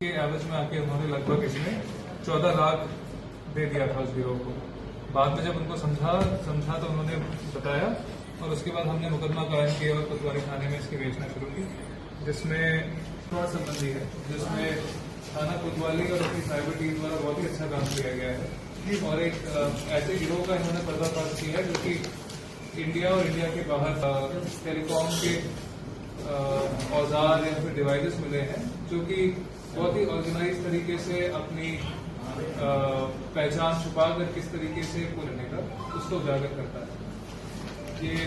के एवरेज में आके उन्होंने लगभग इसमें 14 लाख दे दिया था उस गिरोह को। बाद में जब उनको समझा तो उन्होंने बताया और उसके बाद हमने मुकदमा कायम किया और कोतवाली थाने में इसकी बेचना शुरू की, जिसमें फ्रॉड संबंधी है, जिसमें थाना कोतवाली और उसकी साइबर टीम द्वारा बहुत ही अच्छा काम किया गया है और एक ऐसे गिरोह का इन्होंने पर्दाफाश किया है जो कि इंडिया और इंडिया के बाहर टेलीकॉम के औजार या फिर डिवाइसेस मिले हैं जो कि बहुत ही ऑर्गेनाइज तरीके से अपनी पहचान छुपा कर किस तरीके से बोलने का उसको उजागर करता है। ये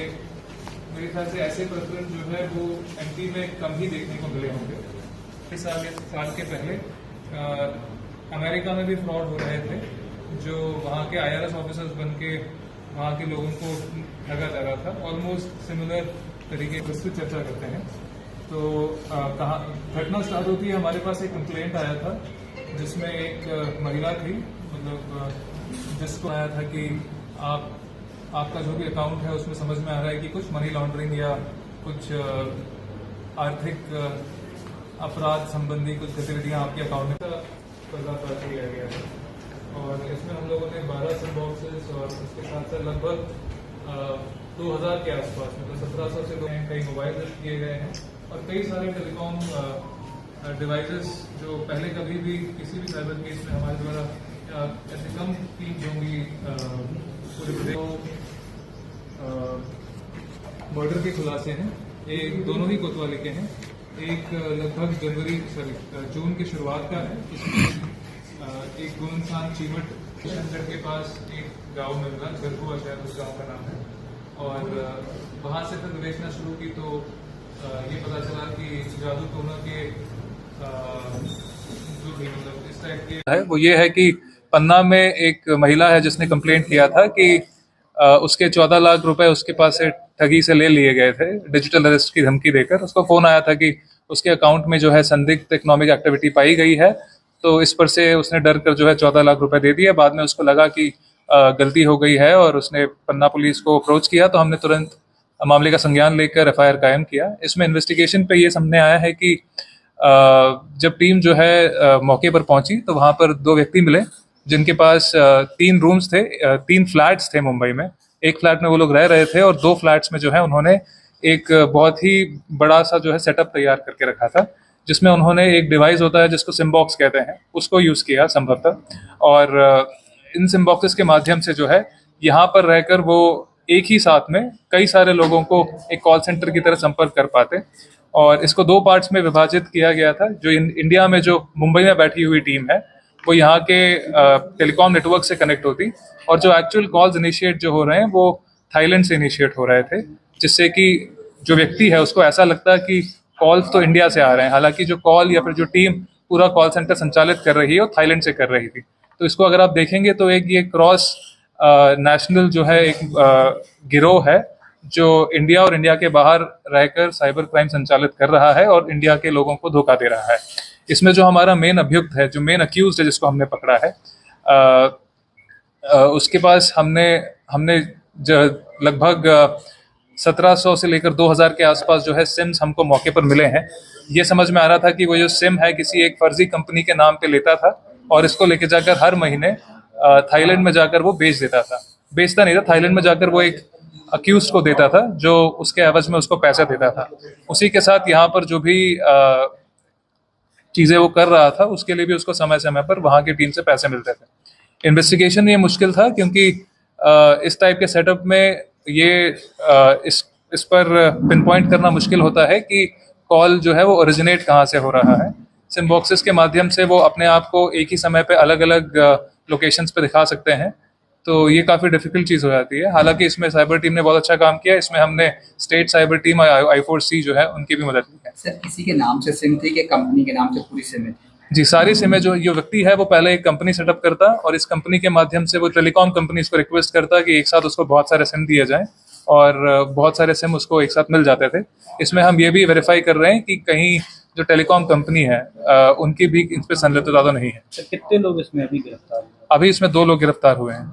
मेरे ख्याल से ऐसे प्रकरण जो है वो एमपी में कम ही देखने को मिले होंगे। इस साल के पहले अमेरिका में भी फ्रॉड हो रहे थे जो वहाँ के IRS ऑफिसर्स बन के वहाँ के लोगों को ठगा जा रहा था। ऑलमोस्ट सिमिलर तरीके से चर्चा करते हैं। तो कहाँ घटना स्टार्ट होती है, हमारे पास एक कंप्लेंट आया था जिसमें एक महिला थी, मतलब जिसको आया था कि आपका जो भी अकाउंट है उसमें समझ में आ रहा है कि कुछ मनी लॉन्ड्रिंग या कुछ आर्थिक अपराध संबंधी कुछ गतिविधियां आपके अकाउंट में पर्दाफाश किया गया है। और इसमें हम लोगों ने 12 सब बॉक्सेस और उसके साथ साथ लगभग 2000 के आसपास, मतलब 1700 से कई मोबाइल जब्त किए गए हैं और कई सारे टेलीकॉम डिवाइसेस जो पहले कभी भी किसी भी साइबर केस में हमारे द्वारा ऐसे कम टीम होंगी पूरे प्रदेश मर्डर के खुलासे हैं। एक दोनों ही कोतवाली के हैं। एक लगभग जून की शुरुआत का है। इसमें एक गुलनसान चीमट किशनगढ़ के पास एक गांव में मिला, गरकुआ शायद उस गांव का नाम है, और वहां से फिर विवेचना शुरू की तो ये पता चला कि जादू टोना के जो भी मतलब इस टाइप के है वो ये है कि पन्ना में एक महिला है जिसने कंप्लेंट किया था कि उसके 14 लाख रुपए उसके पास से ठगी से ले लिए गए थे डिजिटल अरेस्ट की धमकी देकर। उसको फोन आया था कि उसके अकाउंट में जो है संदिग्ध इकोनॉमिक एक्टिविटी पाई गई है, तो इस पर से उसने डर कर जो है 14 लाख रुपए दे दिए। बाद में उसको लगा कि गलती हो गई है और उसने पन्ना पुलिस को अप्रोच किया, तो हमने तुरंत मामले का संज्ञान लेकर FIR कायम किया। इसमें इन्वेस्टिगेशन पे ये सामने आया है कि जब टीम जो है मौके पर पहुंची तो वहां पर 2 व्यक्ति मिले जिनके पास 3 रूम्स थे, 3 फ्लैट्स थे मुंबई में। एक फ्लैट में वो लोग रह रहे थे और 2 फ्लैट्स में जो है उन्होंने एक बहुत ही बड़ा सा जो है सेटअप तैयार करके रखा था, जिसमें उन्होंने एक डिवाइस होता है जिसको सिम बॉक्स कहते हैं, उसको यूज किया संभवतः। और इन सिम बॉक्सेस के माध्यम से जो है यहाँ पर रहकर वो एक ही साथ में कई सारे लोगों को एक कॉल सेंटर की तरह संपर्क कर पाते। और इसको 2 पार्ट्स में विभाजित किया गया था। जो इंडिया में जो मुंबई में बैठी हुई टीम है वो यहाँ के टेलीकॉम नेटवर्क से कनेक्ट होती, और जो एक्चुअल कॉल्स इनिशिएट जो हो रहे हैं वो थाईलैंड से इनिशिएट हो रहे थे, जिससे कि जो व्यक्ति है उसको ऐसा लगता है कि कॉल्स तो इंडिया से आ रहे हैं, हालांकि जो कॉल या फिर जो टीम पूरा कॉल सेंटर संचालित कर रही है वो थाईलैंड से कर रही थी। तो इसको अगर आप देखेंगे तो एक ये क्रॉस नेशनल जो है एक गिरोह है जो इंडिया और इंडिया के बाहर रहकर साइबर क्राइम संचालित कर रहा है और इंडिया के लोगों को धोखा दे रहा है। इसमें जो हमारा मेन अभियुक्त है, जो मेन अक्यूज्ड है जिसको हमने पकड़ा है, उसके पास हमने लगभग 1700 से लेकर 2000 के आसपास जो है सिम्स हमको मौके पर मिले हैं। ये समझ में आ रहा था कि वो जो सिम है किसी एक फर्जी कंपनी के नाम पे लेता था और इसको लेके जाकर हर महीने थाईलैंड में जाकर वो बेच देता था। बेचता नहीं था, थाईलैंड में जाकर वो एक अक्यूज को देता था जो उसके एवज में उसको पैसे देता था। उसी के साथ यहाँ पर जो भी चीजें वो कर रहा था उसके लिए भी उसको समय समय पर वहां की टीम से पैसे मिलते थे। इन्वेस्टिगेशन ये मुश्किल था क्योंकि इस टाइप के सेटअप में ये इस पर पिन पॉइंट करना मुश्किल होता है कि कॉल जो है वो ओरिजिनेट कहाँ से हो रहा है। सिम बॉक्सेस के माध्यम से वो अपने आप को एक ही समय पे अलग अलग लोकेशंस पे दिखा सकते हैं, तो ये काफ़ी डिफिकल्ट चीज़ हो जाती है। हालांकि इसमें साइबर टीम ने बहुत अच्छा काम किया। इसमें हमने स्टेट साइबर टीम I4C जो है उनकी भी मदद ली है। सर, किसी के नाम से सिम थी कि कंपनी के नाम से पूरी सिम है? जी, सारी सिमें जो व्यक्ति है वो पहले एक कंपनी सेटअप करता और इस कंपनी के माध्यम से वो टेलीकॉम कंपनीज को रिक्वेस्ट करता कि एक साथ उसको बहुत सारे सिम दिए जाएं, और बहुत सारे सिम उसको एक साथ मिल जाते थे। इसमें हम ये भी वेरीफाई कर रहे हैं कि कहीं जो टेलीकॉम कंपनी है उनकी भी इन पे संलिप्तता तो नहीं है। तो कितने लोग इसमें अभी गिरफ्तार हुए? अभी इसमें 2 लोग गिरफ्तार हुए हैं।